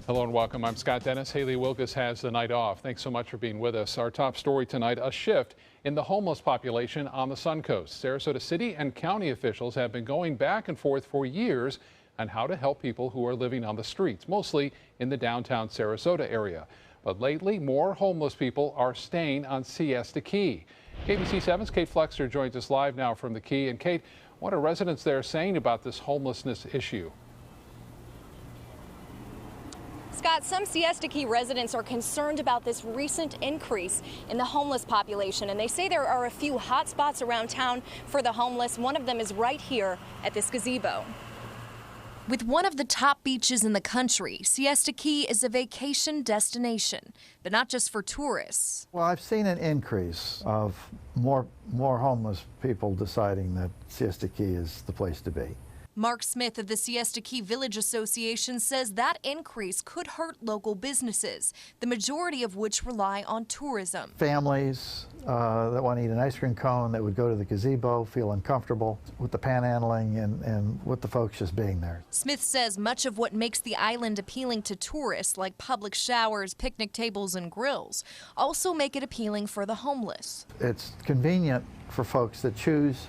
Hello and welcome. I'm Scott Dennis. Haley Wilkes has the night off. Thanks so much for being with us. Our top story tonight, a shift in the homeless population on the Suncoast. Sarasota City and county officials have been going back and forth for years on how to help people who are living on the streets, mostly in the downtown Sarasota area. But lately, more homeless people are staying on Siesta Key. ABC 7's Kate Flexter joins us live now from the Key. And Kate, what are residents there saying about this homelessness issue? Scott, some Siesta Key residents are concerned about this recent increase in the homeless population, and they say there are a few hot spots around town for the homeless. One of them is right here at this gazebo. With one of the top beaches in the country, Siesta Key is a vacation destination, but not just for tourists. Well, I've seen an increase of more homeless people deciding that Siesta Key is the place to be. Mark Smith of the Siesta Key Village Association says that increase could hurt local businesses, the majority of which rely on tourism. Families that want to eat an ice cream cone that would go to the gazebo feel uncomfortable with the panhandling and with the folks just being there. Smith says much of what makes the island appealing to tourists, like public showers, picnic tables, and grills, also make it appealing for the homeless. It's convenient for folks that choose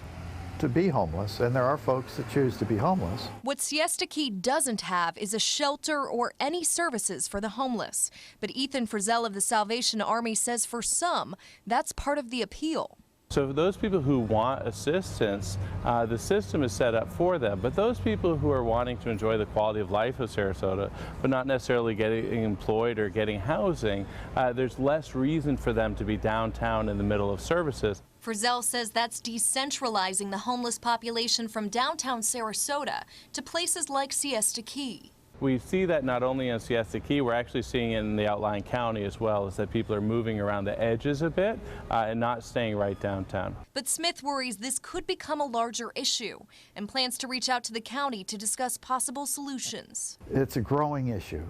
to be homeless, and there are folks that choose to be homeless. What Siesta Key doesn't have is a shelter or any services for the homeless. But Ethan Frizzell of the Salvation Army says for some, that's part of the appeal. So for those people who want assistance, the system is set up for them. But those people who are wanting to enjoy the quality of life of Sarasota, but not necessarily getting employed or getting housing, there's less reason for them to be downtown in the middle of services. Frizzell says that's decentralizing the homeless population from downtown Sarasota to places like Siesta Key. We see that not only in Siesta Key, we're actually seeing it in the outlying county as well, is that people are moving around the edges a bit and not staying right downtown. But Smith worries this could become a larger issue and plans to reach out to the county to discuss possible solutions. It's a growing issue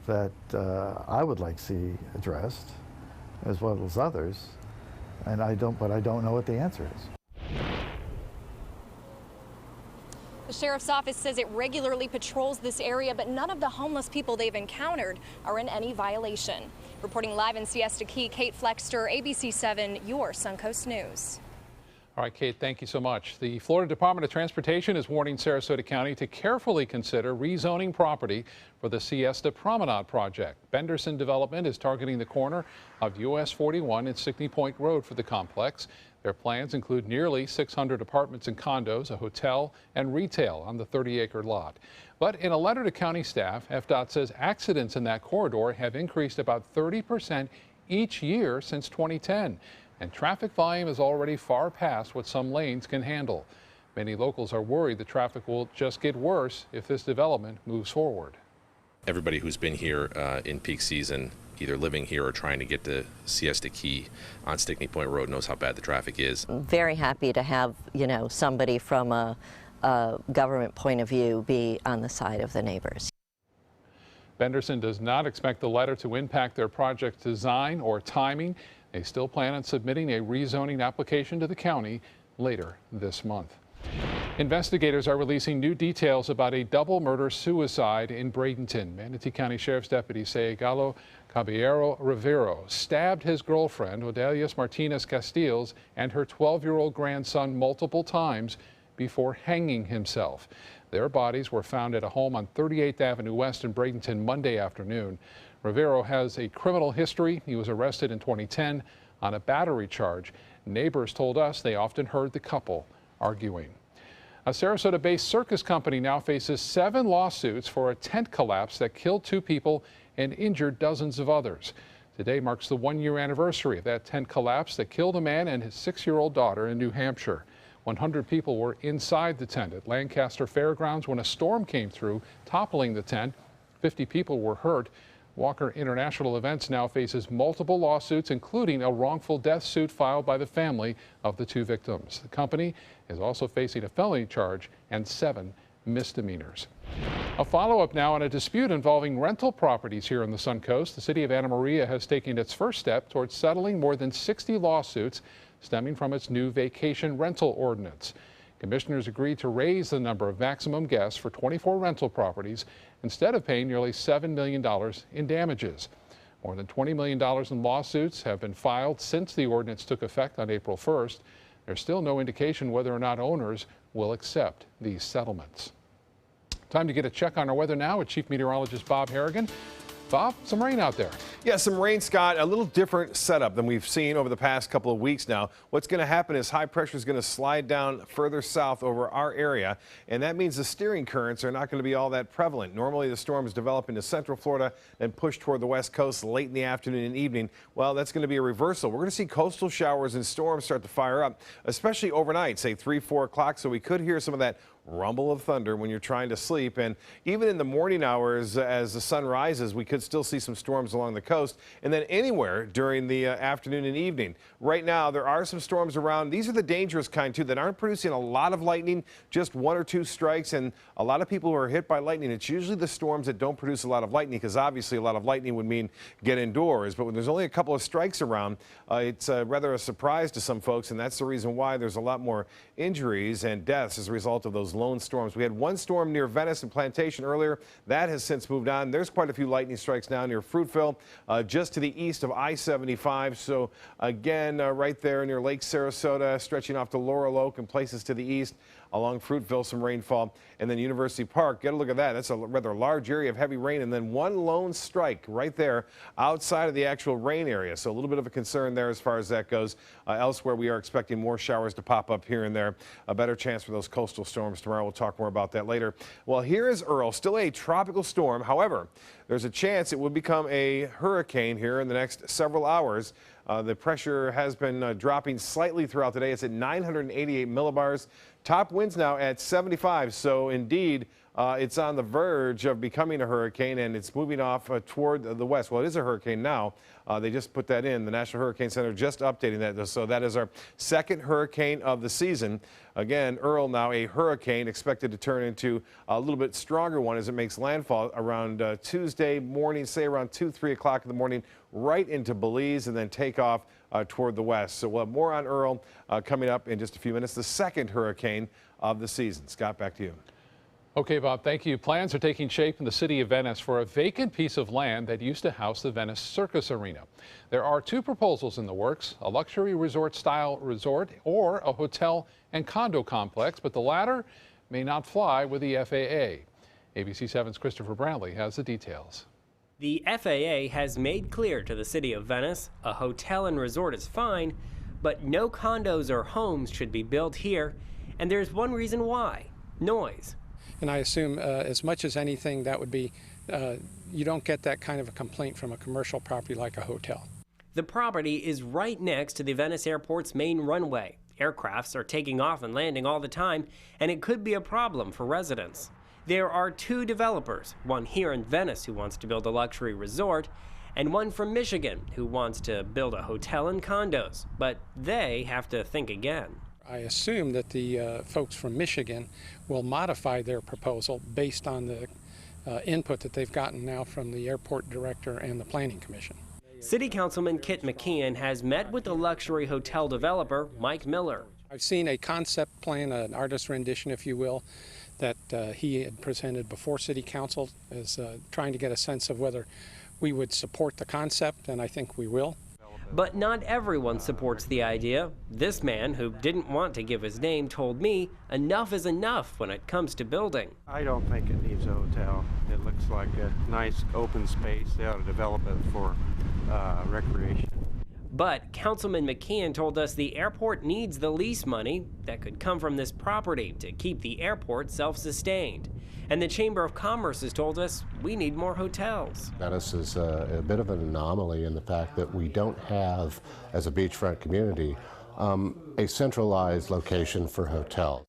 that I would like to see addressed, as well as others, but I don't know what the answer is. The sheriff's office says it regularly patrols this area, but none of the homeless people they've encountered are in any violation. Reporting live in Siesta Key, Kate Flexter, ABC 7, your Suncoast News. All right, Kate, thank you so much. The Florida Department of Transportation is warning Sarasota County to carefully consider rezoning property for the Siesta Promenade project. Benderson Development is targeting the corner of US 41 and Stickney Point Road for the complex. Their plans include nearly 600 apartments and condos, a hotel, and retail on the 30-acre lot. But in a letter to county staff, FDOT says accidents in that corridor have increased about 30% each year since 2010. And traffic volume is already far past what some lanes can handle. Many locals are worried the traffic will just get worse if this development moves forward. Everybody who's been here in peak season, either living here or trying to get to Siesta Key on Stickney Point Road, knows how bad the traffic is. Very happy to have, somebody from a government point of view be on the side of the neighbors. Benderson does not expect the letter to impact their project design or timing. They still plan on submitting a rezoning application to the county later this month. Investigators are releasing new details about a double murder-suicide in Bradenton. Manatee County Sheriff's deputies say Galo Caballero Rivero stabbed his girlfriend, Odalias Martinez Castiles, and her 12-year-old grandson multiple times before hanging himself. Their bodies were found at a home on 38th Avenue West in Bradenton Monday afternoon. Rivero has a criminal history. He was arrested in 2010 on a battery charge. Neighbors told us they often heard the couple arguing. A Sarasota-based circus company now faces 7 lawsuits for a tent collapse that killed 2 people and injured dozens of others. Today marks the 1-year anniversary of that tent collapse that killed a man and his 6-year-old daughter in New Hampshire. 100 people were inside the tent at Lancaster Fairgrounds when a storm came through, toppling the tent. 50 people were hurt. Walker International Events now faces multiple lawsuits, including a wrongful death suit filed by the family of the 2 victims. The company is also facing a felony charge and 7 misdemeanors. A follow-up now on a dispute involving rental properties here on the Suncoast. The city of Anna Maria has taken its first step towards settling more than 60 lawsuits stemming from its new vacation rental ordinance. Commissioners agreed to raise the number of maximum guests for 24 rental properties instead of paying nearly $7 million in damages. More than $20 million in lawsuits have been filed since the ordinance took effect on April 1st. There's still no indication whether or not owners will accept these settlements. Time to get a check on our weather now with Chief Meteorologist Bob Harrigan. Bob, some rain out there. Yeah, some rain, Scott. A little different setup than we've seen over the past couple of weeks now. What's going to happen is high pressure is going to slide down further south over our area, and that means the steering currents are not going to be all that prevalent. Normally, the storms develop into central Florida and push toward the west coast late in the afternoon and evening. Well, that's going to be a reversal. We're going to see coastal showers and storms start to fire up, especially overnight, say 3, 4 o'clock. So we could hear some of that rumble of thunder when you're trying to sleep. And even in the morning hours as the sun rises, we could still see some storms along the coast, and then anywhere during the afternoon and evening. Right now, there are some storms around. These are the dangerous kind, too, that aren't producing a lot of lightning, just 1 or 2 strikes. And a lot of people who are hit by lightning, it's usually the storms that don't produce a lot of lightning, because obviously a lot of lightning would mean get indoors. But when there's only a couple of strikes around, it's rather a surprise to some folks, and that's the reason why there's a lot more injuries and deaths as a result of those lone storms. We had one storm near Venice and Plantation earlier. That has since moved on. There's quite a few lightning strikes now near Fruitville, just to the east of I-75. So again, right there near Lake Sarasota, stretching off to Laurel Oak and places to the east. Along Fruitville, some rainfall. And then University Park, get a look at that. That's a rather large area of heavy rain, and then one lone strike right there outside of the actual rain area. So a little bit of a concern there as far as that goes. Elsewhere, we are expecting more showers to pop up here and there. A better chance for those coastal storms tomorrow. We'll talk more about that later. Well, here is Earl, still a tropical storm. However, there's a chance it will become a hurricane here in the next several hours. The pressure has been dropping slightly throughout the day. It's at 988 millibars. Top winds now at 75. So indeed, it's on the verge of becoming a hurricane, and it's moving off toward the west. Well, it is a hurricane now. They just put that in. The National Hurricane Center just updating that. So that is our second hurricane of the season. Again, Earl now a hurricane, expected to turn into a little bit stronger one as it makes landfall around Tuesday morning, say around 2, 3 o'clock in the morning, right into Belize, and then take off toward the west. So we'll have more on Earl coming up in just a few minutes, the second hurricane of the season. Scott, back to you. Okay, Bob, thank you. Plans are taking shape in the city of Venice for a vacant piece of land that used to house the Venice Circus Arena. There are 2 proposals in the works, a luxury resort-style resort or a hotel and condo complex, but the latter may not fly with the FAA. ABC 7's Christopher Brantley has the details. The FAA has made clear to the city of Venice a hotel and resort is fine, but no condos or homes should be built here, and there's one reason why: noise. And I assume as much as anything that would be, you don't get that kind of a complaint from a commercial property like a hotel. The property is right next to the Venice Airport's main runway. Aircrafts are taking off and landing all the time, and it could be a problem for residents. There are 2 developers, one here in Venice who wants to build a luxury resort, and one from Michigan who wants to build a hotel and condos, but they have to think again. I assume that the folks from Michigan will modify their proposal based on the input that they've gotten now from the airport director and the planning commission. City Councilman Kit McKeon has met with the luxury hotel developer, Mike Miller. I've seen a concept plan, an artist rendition, if you will, that he had presented before City Council, as trying to get a sense of whether we would support the concept, and I think we will. But not everyone supports the idea. This man, who didn't want to give his name, told me enough is enough when it comes to building. I don't think it needs a hotel. It looks like a nice open space. They ought to develop it for recreation. But Councilman McKeon told us the airport needs the lease money that could come from this property to keep the airport self-sustained. And the Chamber of Commerce has told us we need more hotels. Venice is a bit of an anomaly in the fact that we don't have, as a beachfront community, a centralized location for hotels.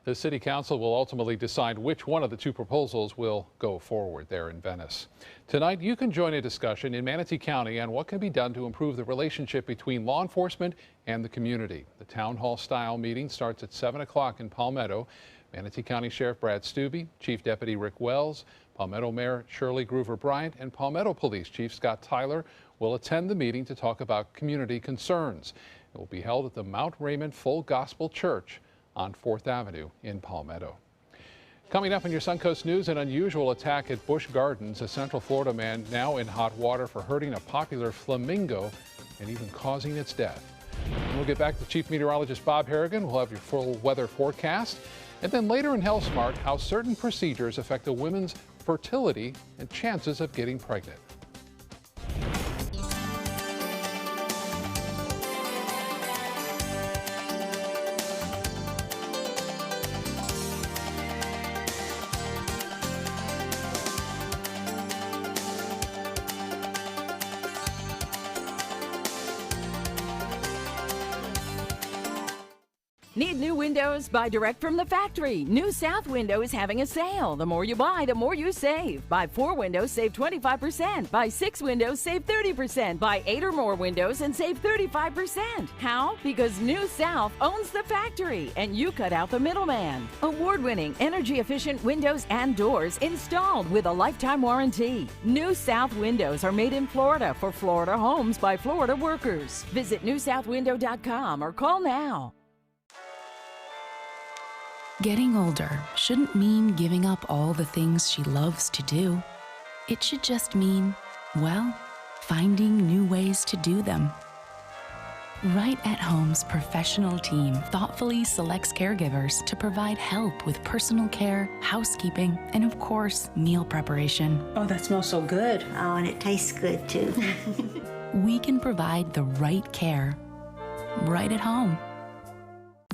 The City Council will ultimately decide which one of the 2 proposals will go forward there in Venice. Tonight, you can join a discussion in Manatee County on what can be done to improve the relationship between law enforcement and the community. The town hall style meeting starts at 7 o'clock in Palmetto. Manatee County Sheriff Brad Stubbe, Chief Deputy Rick Wells, Palmetto Mayor Shirley Groover Bryant, and Palmetto Police Chief Scott Tyler will attend the meeting to talk about community concerns. It will be held at the Mount Raymond Full Gospel Church on 4th Avenue in Palmetto. Coming up in your Suncoast News, an unusual attack at Busch Gardens. A Central Florida man now in hot water for hurting a popular flamingo and even causing its death. And we'll get back to Chief Meteorologist Bob Harrigan. We'll have your full weather forecast. And then later in Health Smart, how certain procedures affect a woman's fertility and chances of getting pregnant. Need new windows? Buy direct from the factory. New South Window is having a sale. The more you buy, the more you save. Buy 4 windows, save 25%. Buy 6 windows, save 30%. Buy 8 or more windows and save 35%. How? Because New South owns the factory and you cut out the middleman. Award-winning, energy-efficient windows and doors installed with a lifetime warranty. New South Windows are made in Florida for Florida homes by Florida workers. Visit newsouthwindow.com or call now. Getting older shouldn't mean giving up all the things she loves to do. It should just mean, well, finding new ways to do them. Right at Home's professional team thoughtfully selects caregivers to provide help with personal care, housekeeping, and of course, meal preparation. Oh, that smells so good. Oh, and it tastes good too. We can provide the right care right at home.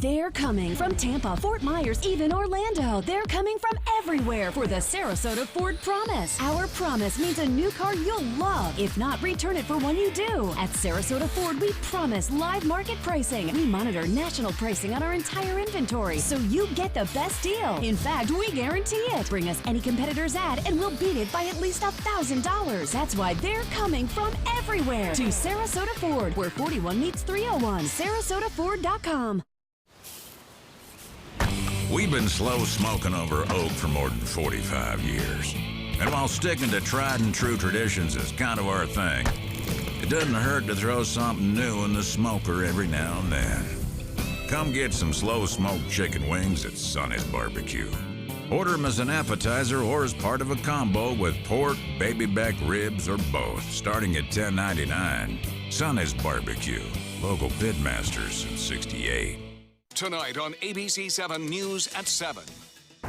They're coming from Tampa, Fort Myers, even Orlando. They're coming from everywhere for the Sarasota Ford Promise. Our promise means a new car you'll love. If not, return it for one you do. At Sarasota Ford, we promise live market pricing. We monitor national pricing on our entire inventory, so you get the best deal. In fact, we guarantee it. Bring us any competitor's ad, and we'll beat it by at least $1,000. That's why they're coming from everywhere to Sarasota Ford, where 41 meets 301. SarasotaFord.com. We've been slow smoking over oak for more than 45 years. And while sticking to tried and true traditions is kind of our thing, it doesn't hurt to throw something new in the smoker every now and then. Come get some slow smoked chicken wings at Sonny's Barbecue. Order them as an appetizer or as part of a combo with pork, baby back ribs, or both, starting at $10.99. Sonny's Barbecue, local pitmasters since '68. Tonight on ABC 7 News at 7.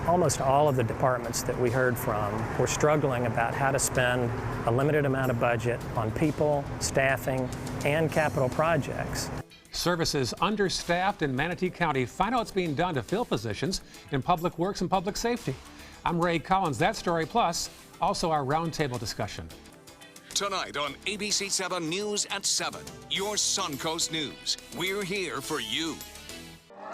Almost all of the departments that we heard from were struggling about how to spend a limited amount of budget on people, staffing, and capital projects. Services understaffed in Manatee County. Find out what's being done to fill positions in public works and public safety. I'm Ray Collins. That story, plus also our roundtable discussion. Tonight on ABC 7 News at 7, your Suncoast News. We're here for you.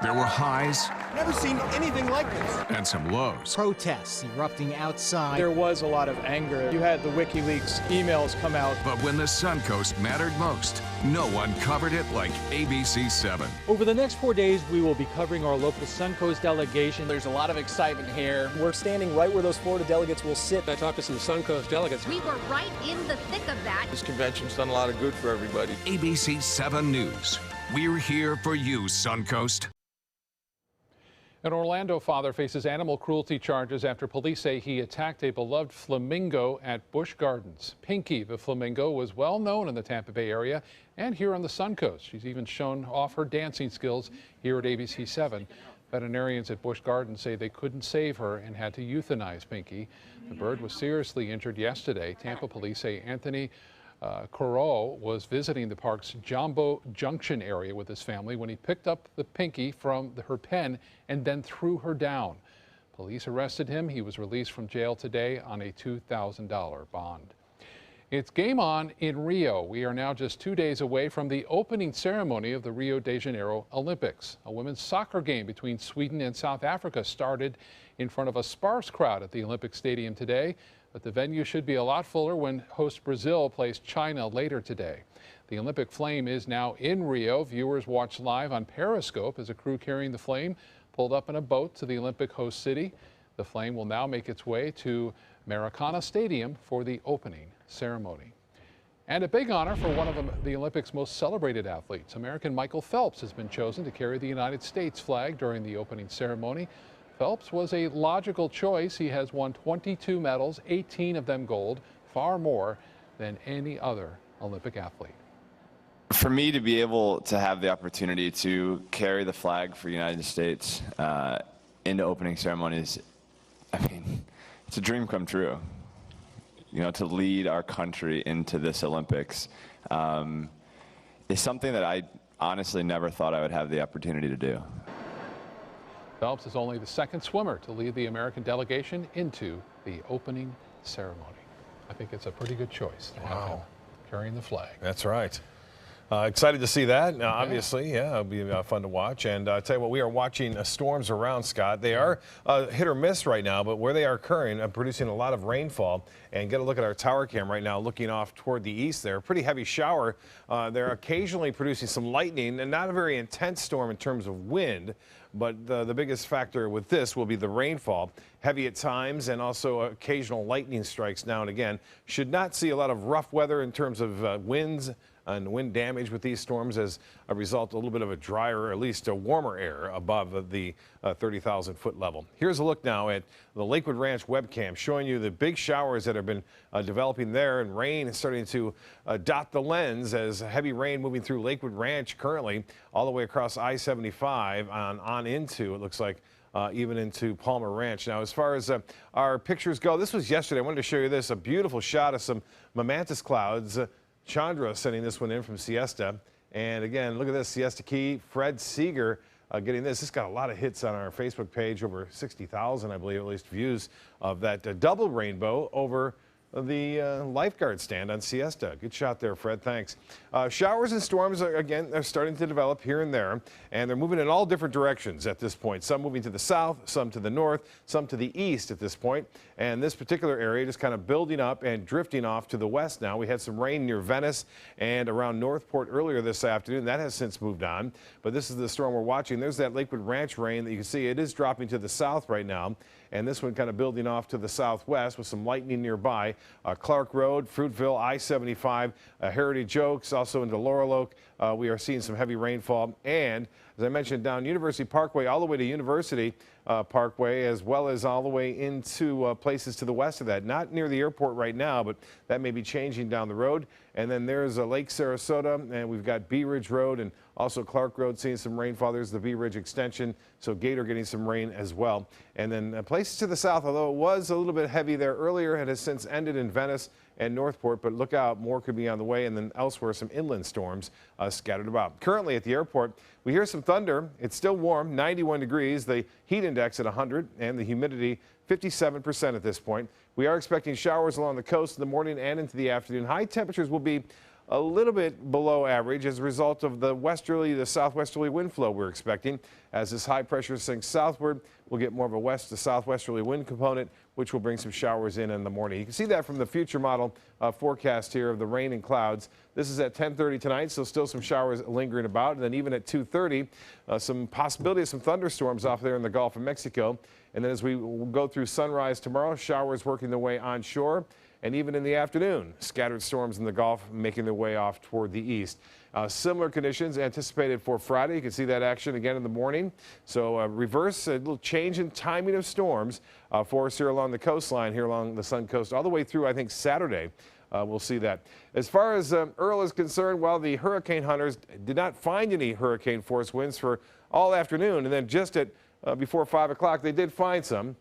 There were highs. Never seen anything like this. And some lows. Protests erupting outside. There was a lot of anger. You had the WikiLeaks emails come out. But when the Suncoast mattered most, no one covered it like ABC 7. Over the next 4 days, we will be covering our local Suncoast delegation. There's a lot of excitement here. We're standing right where those Florida delegates will sit. I talked to some Suncoast delegates. We were right in the thick of that. This convention's done a lot of good for everybody. ABC 7 News. We're here for you, Suncoast. An Orlando father faces animal cruelty charges after police say he attacked a beloved flamingo at Busch Gardens. Pinky, the flamingo, was well known in the Tampa Bay area and here on the Suncoast. She's even shown off her dancing skills here at ABC 7. Veterinarians at Busch Gardens say they couldn't save her and had to euthanize Pinky. The bird was seriously injured yesterday. Tampa police say Anthony Corot was visiting the park's Jumbo Junction area with his family when he picked up the Pinky from her pen and then threw her down. Police arrested him. He was released from jail today on a $2,000 bond. It's game on in Rio. We are now just 2 days away from the opening ceremony of the Rio de Janeiro Olympics. A women's soccer game between Sweden and South Africa started in front of a sparse crowd at the Olympic Stadium today. But the venue should be a lot fuller when host Brazil plays China later today. The Olympic flame is now in Rio. Viewers watch live on Periscope as a crew carrying the flame pulled up in a boat to the Olympic host city. The flame will now make its way to Maracana Stadium for the opening ceremony. And a big honor for one of the Olympics' most celebrated athletes. American Michael Phelps has been chosen to carry the United States flag during the opening ceremony. Phelps was a logical choice. He has won 22 medals, 18 of them gold, far more than any other Olympic athlete. For me to be able to have the opportunity to carry the flag for the United States into opening ceremonies, I mean, it's a dream come true. You know, to lead our country into this Olympics is something that I honestly never thought I would have the opportunity to do. Phelps is only the second swimmer to lead the American delegation into the opening ceremony. I think it's a pretty good choice to have him carrying the flag. That's right. Excited to see that. Obviously, yeah, it'll be fun to watch. And I tell you what, we are watching storms around, Scott. They are hit or miss right now, but where they are occurring, producing a lot of rainfall. And get a look at our tower cam right now, looking off toward the east there. Pretty heavy shower. They're occasionally producing some lightning, and not a very intense storm in terms of wind. But the biggest factor with this will be the rainfall. Heavy at times, and also occasional lightning strikes now and again. Should not see a lot of rough weather in terms of winds and wind damage with these storms as a result, a little bit of a drier, or at least a warmer air above the 30,000 foot level. Here's a look now at the Lakewood Ranch webcam showing you the big showers that have been developing there, and rain is starting to dot the lens as heavy rain moving through Lakewood Ranch currently all the way across I-75 on into, it looks like, even into Palmer Ranch. Now, as far as our pictures go, this was yesterday. I wanted to show you this, a beautiful shot of some Momentus clouds. Chandra sending this one in from Siesta. And again, look at this, Siesta Key. Fred Seeger getting this. This got a lot of hits on our Facebook page, over 60,000, I believe, at least, views of that double rainbow over the lifeguard stand on Siesta. Good shot there, Fred. Thanks. Showers and storms, again, are starting to develop here and there, and they're moving in all different directions at this point. Some moving to the south, some to the north, some to the east at this point. And this particular area just kind of building up and drifting off to the west now. We had some rain near Venice and around Northport earlier this afternoon. That has since moved on. But this is the storm we're watching. There's that Lakewood Ranch rain that you can see. It is dropping to the south right now. And this one kind of building off to the southwest with some lightning nearby. Clark Road, Fruitville, I-75, Heritage Oaks, also into Laurel Oak. We are seeing some heavy rainfall. And as I mentioned, down University Parkway all the way to University Parkway, as well as all the way into places to the west of that. Not near the airport right now, but that may be changing down the road. And then there's Lake Sarasota, and we've got Bee Ridge Road and also Clark Road seeing some rainfall. There's the Bee Ridge extension, so Gator getting some rain as well. And then places to the south, although it was a little bit heavy there earlier, it has since ended in Venice and Northport, but look out, more could be on the way. And then elsewhere, some inland storms scattered about. Currently at the airport, we hear some thunder. It's still warm, 91 degrees, the heat index at 100, and the humidity 57% at this point. We are expecting showers along the coast in the morning and into the afternoon. High temperatures will be a little bit below average as a result of the southwesterly wind flow we're expecting. As this high pressure sinks southward, we'll get more of a west to southwesterly wind component, which will bring some showers in the morning. You can see that from the future model forecast here of the rain and clouds. This is at 10:30 tonight, so still some showers lingering about. And then even at 2:30, some possibility of some thunderstorms off there in the Gulf of Mexico. And then as we go through sunrise tomorrow, showers working their way onshore. And even in the afternoon, scattered storms in the Gulf making their way off toward the east. Similar conditions anticipated for Friday. You can see that action again in the morning. So reverse, a little change in timing of storms for us here along the coastline, here along the Sun Coast, all the way through, I think, Saturday. We'll see that. As far as Earl is concerned, well, the hurricane hunters did not find any hurricane force winds for all afternoon. And then just at before 5 o'clock, they did find some.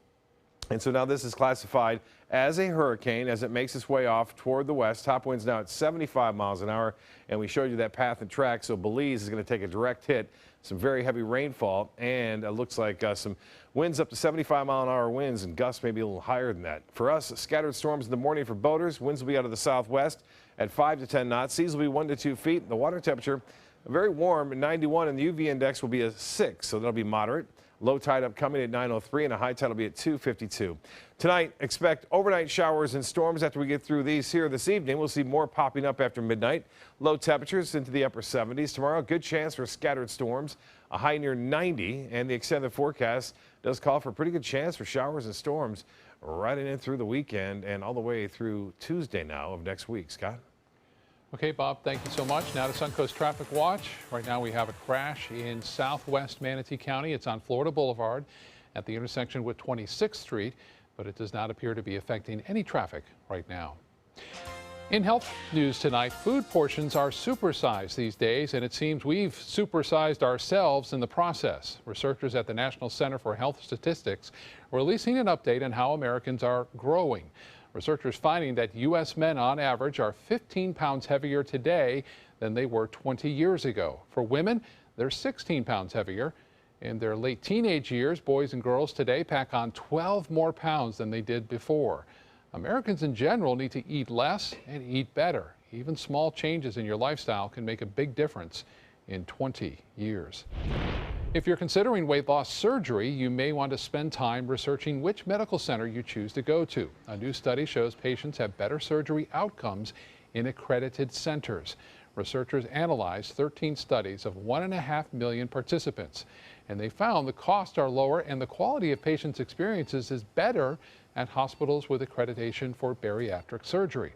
And so now this is classified as a hurricane as it makes its way off toward the west. Top winds now at 75 miles an hour. And we showed you that path and track. So Belize is going to take a direct hit. Some very heavy rainfall. And it looks like some winds up to 75-mile-an-hour winds, and gusts maybe a little higher than that. For us, scattered storms in the morning for boaters. Winds will be out of the southwest at 5 to 10 knots. Seas will be 1 to 2 feet. The water temperature very warm at 91, and the UV index will be a 6. So that'll be moderate. Low tide upcoming at 9:03, and a high tide will be at 2:52. Tonight, expect overnight showers and storms after we get through these here this evening. We'll see more popping up after midnight. Low temperatures into the upper 70s. Tomorrow, good chance for scattered storms, a high near 90, and the extended forecast does call for a pretty good chance for showers and storms right in through the weekend and all the way through Tuesday now of next week. Scott? Okay, Bob, thank you so much. Now to Suncoast Traffic Watch. Right now we have a crash in southwest Manatee County. It's on Florida Boulevard at the intersection with 26th Street, but it does not appear to be affecting any traffic right now. In health news tonight, food portions are supersized these days, and it seems we've supersized ourselves in the process. Researchers at the National Center for Health Statistics are releasing an update on how Americans are growing. Researchers finding that U.S. men on average are 15 pounds heavier today than they were 20 years ago. For women, they're 16 pounds heavier. In their late teenage years, boys and girls today pack on 12 more pounds than they did before. Americans in general need to eat less and eat better. Even small changes in your lifestyle can make a big difference in 20 years. If you're considering weight loss surgery, you may want to spend time researching which medical center you choose to go to. A new study shows patients have better surgery outcomes in accredited centers. Researchers analyzed 13 studies of 1.5 million participants, and they found the costs are lower and the quality of patients' experiences is better at hospitals with accreditation for bariatric surgery.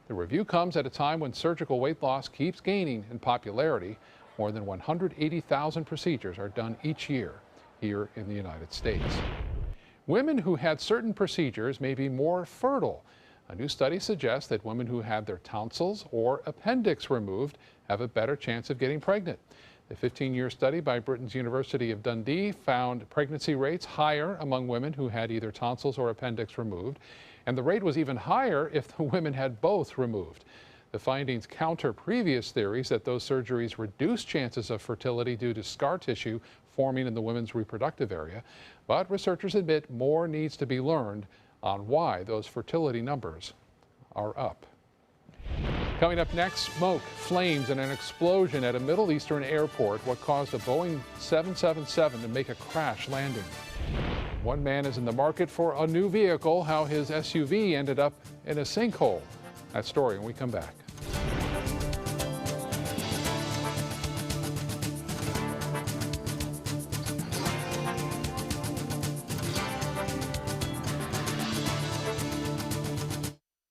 The review comes at a time when surgical weight loss keeps gaining in popularity. More than 180,000 procedures are done each year here in the United States. Women who had certain procedures may be more fertile. A new study suggests that women who had their tonsils or appendix removed have a better chance of getting pregnant. The 15-year study by Britain's University of Dundee found pregnancy rates higher among women who had either tonsils or appendix removed, and the rate was even higher if the women had both removed. The findings counter previous theories that those surgeries reduce chances of fertility due to scar tissue forming in the women's reproductive area, but researchers admit more needs to be learned on why those fertility numbers are up. Coming up next, smoke, flames, and an explosion at a Middle Eastern airport. What caused a Boeing 777 to make a crash landing? One man is in the market for a new vehicle, how his SUV ended up in a sinkhole. That story when we come back.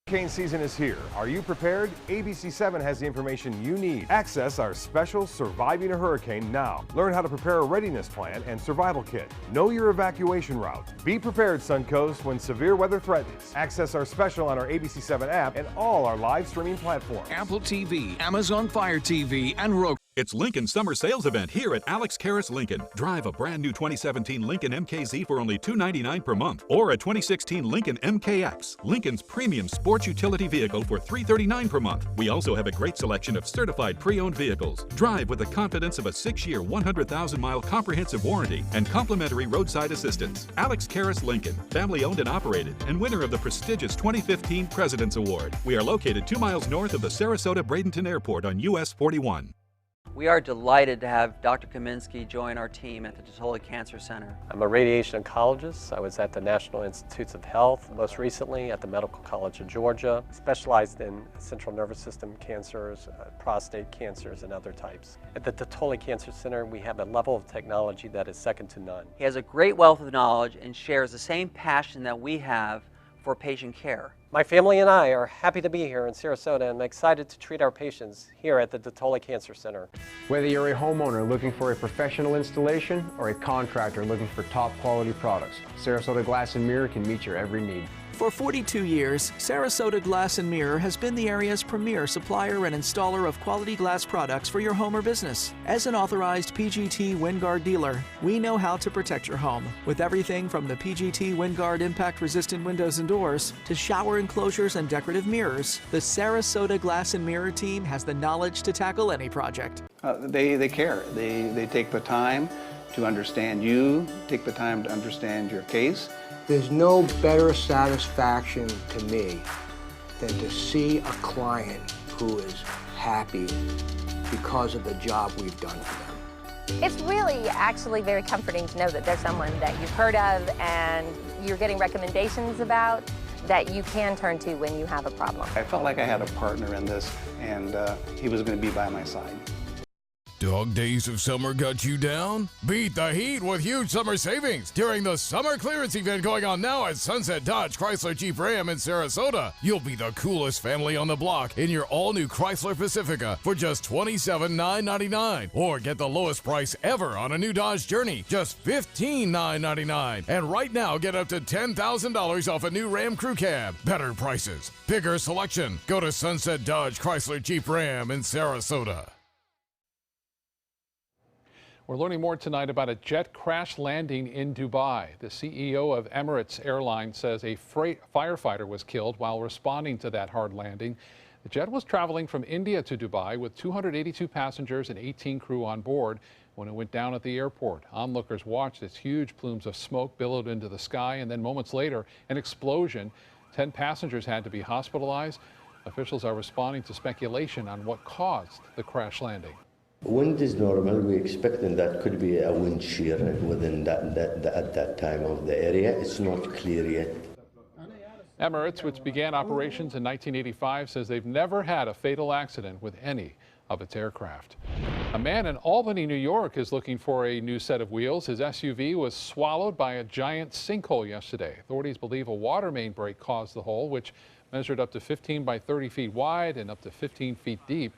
Hurricane season is here. Are you prepared? ABC7 has the information you need. Access our special Surviving a Hurricane now. Learn how to prepare a readiness plan and survival kit. Know your evacuation route. Be prepared, Suncoast, when severe weather threatens. Access our special on our ABC7 app and all our live streaming platforms. Apple TV, Amazon Fire TV, and Roku. It's Lincoln's summer sales event here at Alex Karras Lincoln. Drive a brand new 2017 Lincoln MKZ for only $299 per month, or a 2016 Lincoln MKX, Lincoln's premium sports utility vehicle, for $339 per month. We also have a great selection of certified pre-owned vehicles. Drive with the confidence of a 6-year, 100,000-mile comprehensive warranty and complimentary roadside assistance. Alex Karras Lincoln, family owned and operated, and winner of the prestigious 2015 President's Award. We are located 2 miles north of the Sarasota-Bradenton Airport on US 41. We are delighted to have Dr. Kaminsky join our team at the Totola Cancer Center. I'm a radiation oncologist. I was at the National Institutes of Health, most recently at the Medical College of Georgia, specialized in central nervous system cancers, prostate cancers, and other types. At the Totola Cancer Center, we have a level of technology that is second to none. He has a great wealth of knowledge and shares the same passion that we have for patient care. My family and I are happy to be here in Sarasota, and I'm excited to treat our patients here at the Totola Cancer Center. Whether you're a homeowner looking for a professional installation or a contractor looking for top quality products, Sarasota Glass and Mirror can meet your every need. For 42 years, Sarasota Glass and Mirror has been the area's premier supplier and installer of quality glass products for your home or business. As an authorized PGT WinGuard dealer, we know how to protect your home with everything from the PGT WinGuard impact-resistant windows and doors to shower enclosures and decorative mirrors. The Sarasota Glass and Mirror team has the knowledge to tackle any project. They care. They take the time to understand you, take the time to understand your case. There's no better satisfaction to me than to see a client who is happy because of the job we've done for them. It's really actually very comforting to know that there's someone that you've heard of and you're getting recommendations about that you can turn to when you have a problem. I felt like I had a partner in this, and he was going to be by my side. Dog days of summer got you down? Beat the heat with huge summer savings during the summer clearance event going on now at Sunset Dodge Chrysler Jeep Ram in Sarasota. You'll be the coolest family on the block in your all-new Chrysler Pacifica for just $27,999. Or get the lowest price ever on a new Dodge Journey, just $15,999. And right now, get up to $10,000 off a new Ram Crew Cab. Better prices, bigger selection. Go to Sunset Dodge Chrysler Jeep Ram in Sarasota. We're learning more tonight about a jet crash landing in Dubai. The CEO of Emirates Airlines says a firefighter was killed while responding to that hard landing. The jet was traveling from India to Dubai with 282 passengers and 18 crew on board when it went down at the airport. Onlookers watched as huge plumes of smoke billowed into the sky, and then moments later, an explosion. 10 passengers had to be hospitalized. Officials are responding to speculation on what caused the crash landing. Wind is normal. We expecting that could be a wind shear within at that time of the area. It's not clear yet. Emirates, which began operations in 1985, says they've never had a fatal accident with any of its aircraft. A man in Albany, New York is looking for a new set of wheels. His SUV was swallowed by a giant sinkhole yesterday. Authorities believe a water main break caused the hole, which measured up to 15 by 30 feet wide and up to 15 feet deep.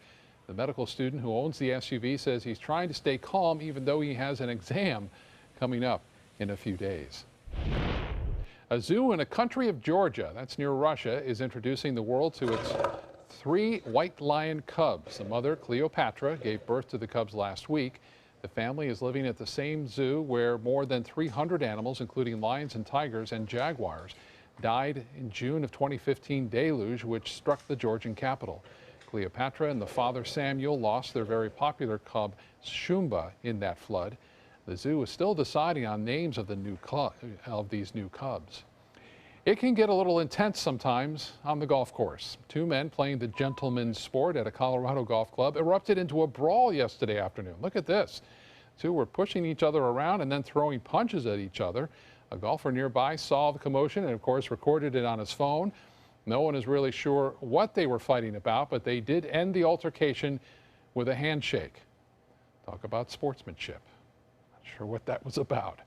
The medical student who owns the SUV says he's trying to stay calm even though he has an exam coming up in a few days. A zoo in a country of Georgia, that's near Russia, is introducing the world to its 3 white lion cubs. The mother, Cleopatra, gave birth to the cubs last week. The family is living at the same zoo where more than 300 animals, including lions and tigers and jaguars, died in June of 2015 deluge, which struck the Georgian capital. Cleopatra and the father Samuel lost their very popular cub Shumba in that flood. The zoo is still deciding on names of these new cubs. It can get a little intense sometimes on the golf course. 2 men playing the gentleman's sport at a Colorado golf club erupted into a brawl yesterday afternoon. Look at this. 2 were pushing each other around and then throwing punches at each other. A golfer nearby saw the commotion and, of course, recorded it on his phone. No one is really sure what they were fighting about, but they did end the altercation with a handshake. Talk about sportsmanship. Not sure what that was about.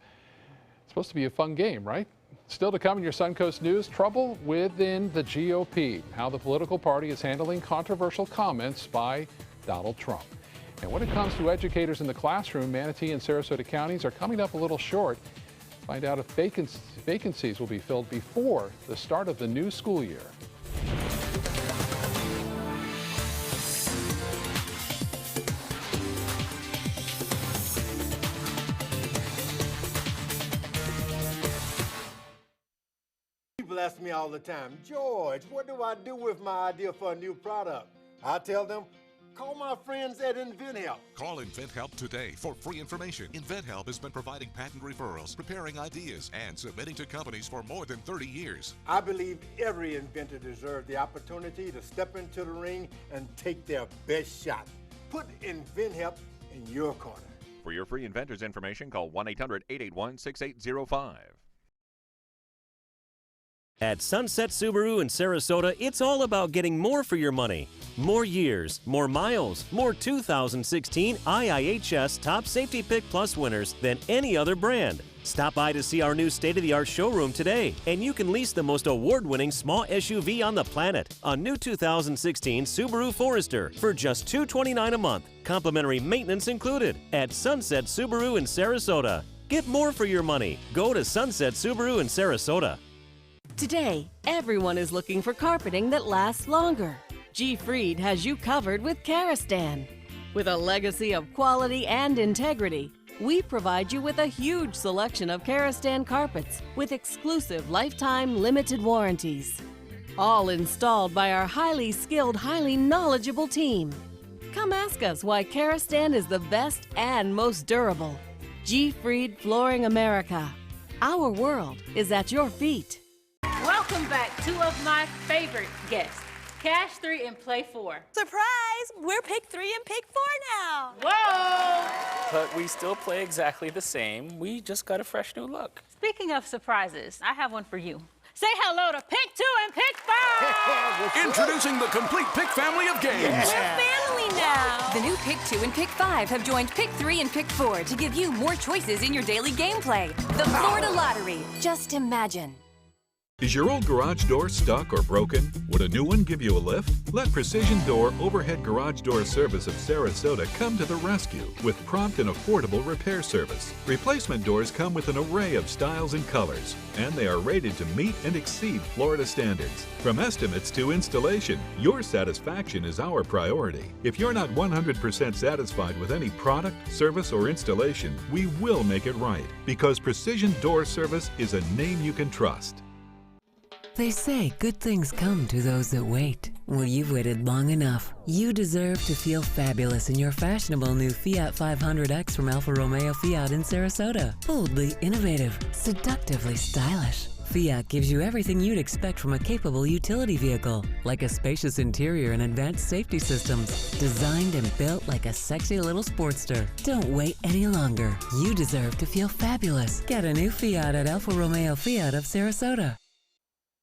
It's supposed to be a fun game, right? Still to come in your Suncoast News, trouble within the GOP, how the political party is handling controversial comments by Donald Trump. And when it comes to educators in the classroom, Manatee and Sarasota counties are coming up a little short. Find out if vacancies will be filled before the start of the new school year. People ask me all the time, George, what do I do with my idea for a new product? I tell them, call my friends at InventHelp. Call InventHelp today for free information. InventHelp has been providing patent referrals, preparing ideas, and submitting to companies for more than 30 years. I believe every inventor deserves the opportunity to step into the ring and take their best shot. Put InventHelp in your corner. For your free inventor's information, call 1-800-881-6805. At Sunset Subaru in Sarasota, it's all about getting more for your money. More years, more miles, more 2016 IIHS Top Safety Pick Plus winners than any other brand. Stop by to see our new state-of-the-art showroom today, and you can lease the most award-winning small SUV on the planet, a new 2016 Subaru Forester, for just $229 a month. Complimentary maintenance included at Sunset Subaru in Sarasota. Get more for your money. Go to Sunset Subaru in Sarasota. Today, everyone is looking for carpeting that lasts longer. G. Fried has you covered with Karastan. With a legacy of quality and integrity, we provide you with a huge selection of Karastan carpets with exclusive lifetime limited warranties. All installed by our highly skilled, highly knowledgeable team. Come ask us why Karastan is the best and most durable. G. Fried Flooring America. Our world is at your feet. Welcome back, 2 of my favorite guests, Cash 3 and Play 4. Surprise! We're Pick 3 and Pick 4 now. Whoa! But we still play exactly the same. We just got a fresh new look. Speaking of surprises, I have one for you. Say hello to Pick 2 and Pick 5. Introducing the complete Pick family of games. We're family now. The new Pick 2 and Pick 5 have joined Pick 3 and Pick 4 to give you more choices in your daily gameplay. The Florida Lottery. Just imagine. Is your old garage door stuck or broken? Would a new one give you a lift? Let Precision Door Overhead Garage Door Service of Sarasota come to the rescue with prompt and affordable repair service. Replacement doors come with an array of styles and colors, and they are rated to meet and exceed Florida standards. From estimates to installation, your satisfaction is our priority. If you're not 100% satisfied with any product, service, or installation, we will make it right, because Precision Door Service is a name you can trust. They say good things come to those that wait. Well, you've waited long enough. You deserve to feel fabulous in your fashionable new Fiat 500X from Alfa Romeo Fiat in Sarasota. Boldly innovative, seductively stylish. Fiat gives you everything you'd expect from a capable utility vehicle, like a spacious interior and advanced safety systems, designed and built like a sexy little sportster. Don't wait any longer. You deserve to feel fabulous. Get a new Fiat at Alfa Romeo Fiat of Sarasota.